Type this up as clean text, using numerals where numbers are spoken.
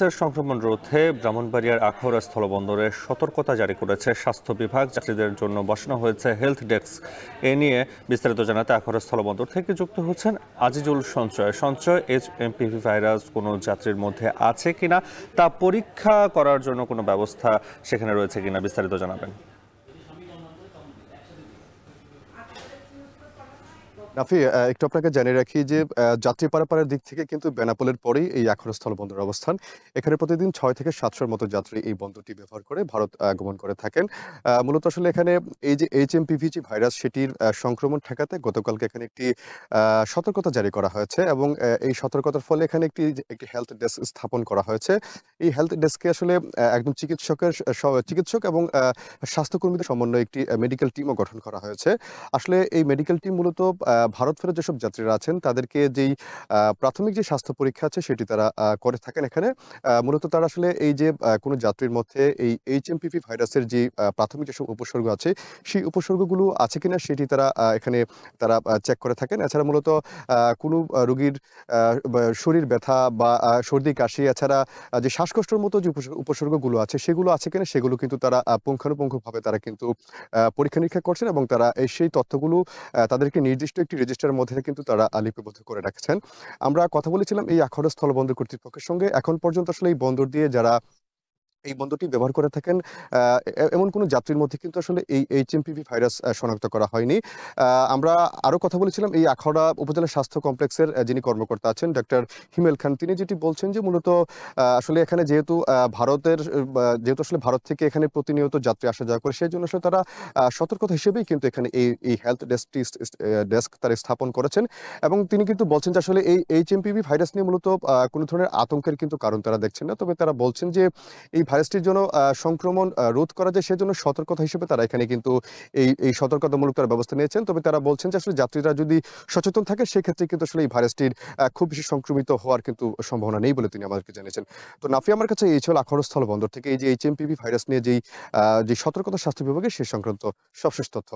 ভাইরাসের সংক্রমণ রোধে ব্রাহ্মণবাড়িয়ার আখাউড়া স্থলবন্দরে সতর্কতা জারি করেছে স্বাস্থ্য বিভাগ। যাত্রীদের জন্য বসানো হয়েছে হেলথ ডেস্ক। এ নিয়ে বিস্তারিত জানাতে আখাউড়া স্থলবন্দর থেকে যুক্ত হচ্ছেন আজিজুল সঞ্চয়। এইচএমপিভি ভাইরাস কোনো যাত্রীর মধ্যে আছে কিনা তা পরীক্ষা করার জন্য কোনো ব্যবস্থা সেখানে রয়েছে কিনা বিস্তারিত জানাবেন। নাফি, একটু আপনাকে জানিয়ে রাখি যে যাত্রী পারাপারের দিক থেকে কিন্তু বেনাপোলের পরেই এই আখাউড়া স্থলবন্দরের অবস্থান। এখানে প্রতিদিন ৬ থেকে ৭০০ মতো যাত্রী এই বন্দরটি ব্যবহার করে ভারত আগমন করে থাকেন। মূলত আসলে এখানে এই যে এইচএমপিভি যে ভাইরাস সেটির সংক্রমণ ঠেকাতে গতকালকে এখানে একটি সতর্কতা জারি করা হয়েছে এবং এই সতর্কতার ফলে এখানে একটি হেলথ ডেস্ক স্থাপন করা হয়েছে। এই হেলথ ডেস্কে আসলে একজন চিকিৎসক এবং স্বাস্থ্যকর্মীদের সমন্বয়ে একটি মেডিকেল টিমও গঠন করা হয়েছে। আসলে এই মেডিকেল টিম মূলত ভারত ফেরত যেসব যাত্রীরা আছেন তাদেরকে যেই প্রাথমিক যে স্বাস্থ্য পরীক্ষা আছে সেটি তারা করে থাকেন এখানে। মূলত তারা আসলে এই যে কোনো যাত্রীর মধ্যে এই এইচএমপিভি ভাইরাসের যে প্রাথমিক যেসব উপসর্গ আছে সেই উপসর্গগুলো আছে কিনা সেটি তারা এখানে চেক করে থাকেন। এছাড়া মূলত কোনো রোগীর শরীর ব্যথা বা সর্দি কাশি এছাড়া যে শ্বাসকষ্টের মতো যে উপসর্গগুলো আছে সেগুলো আছে কিনা সেগুলো কিন্তু তারা পুঙ্খানুপুঙ্খভাবে তারা কিন্তু পরীক্ষা-নিরীক্ষা করছেন এবং তারা সেই তথ্যগুলো তাদেরকে নির্দিষ্ট একটি রেজিস্টারের মধ্যে কিন্তু তারা লিপিবদ্ধ করে রাখছেন। আমরা কথা বলেছিলাম এই আখাউড়া স্থলবন্দর কর্তৃপক্ষের সঙ্গে। এখন পর্যন্ত আসলে এই বন্দর দিয়ে যারা এই বন্দরটি ব্যবহার করে থাকেন এমন কোনো যাত্রীর মধ্যে কিন্তু আসলে এই এইচএমপিভি ভাইরাস শনাক্ত করা হয়নি। আমরা আরো কথা বলেছিলাম এই আখাউড়া উপজেলা স্বাস্থ্য কমপ্লেক্সের যিনি কর্মকর্তা আছেন ডক্টর হিমেল খান, তিনি যেটি বলছেন যে মূলত আসলে এখানে যেহেতু যেহেতু আসলে ভারত থেকে এখানে প্রতিনিয়ত যাত্রী আসা যাওয়া করে সেজন্য আসলে তারা সতর্কতা হিসেবেই কিন্তু এখানে এই হেলথ ডেস্ক তারা স্থাপন করেছেন এবং তিনি কিন্তু বলছেন যে আসলে এই এইচএমপিভি ভাইরাস নিয়ে মূলত কোনো ধরনের আতঙ্কের কিন্তু কারণ তারা দেখছেন না। তবে তারা বলছেন যে এই ভাইরাসটির জন্য সংক্রমণ রোধ করা যায় সেজন্য সতর্কতা হিসেবে তারা এখানে কিন্তু এই সতর্কতামূলক তারা ব্যবস্থা নিয়েছেন। তবে তারা বলছেন যে আসলে যাত্রীরা যদি সচেতন থাকে সেক্ষেত্রে কিন্তু আসলে এই ভাইরাসটির খুব বেশি সংক্রমিত হওয়ার কিন্তু সম্ভাবনা নেই বলে তিনি আমাদেরকে জানিয়েছেন। তো নাফি, আমার কাছে এই ছিল আখাউড়া স্থলবন্দর থেকে এই যে এইচএমপিভি ভাইরাস নিয়ে যে সতর্কতা স্বাস্থ্য বিভাগের সে সংক্রান্ত সবশেষ তথ্য।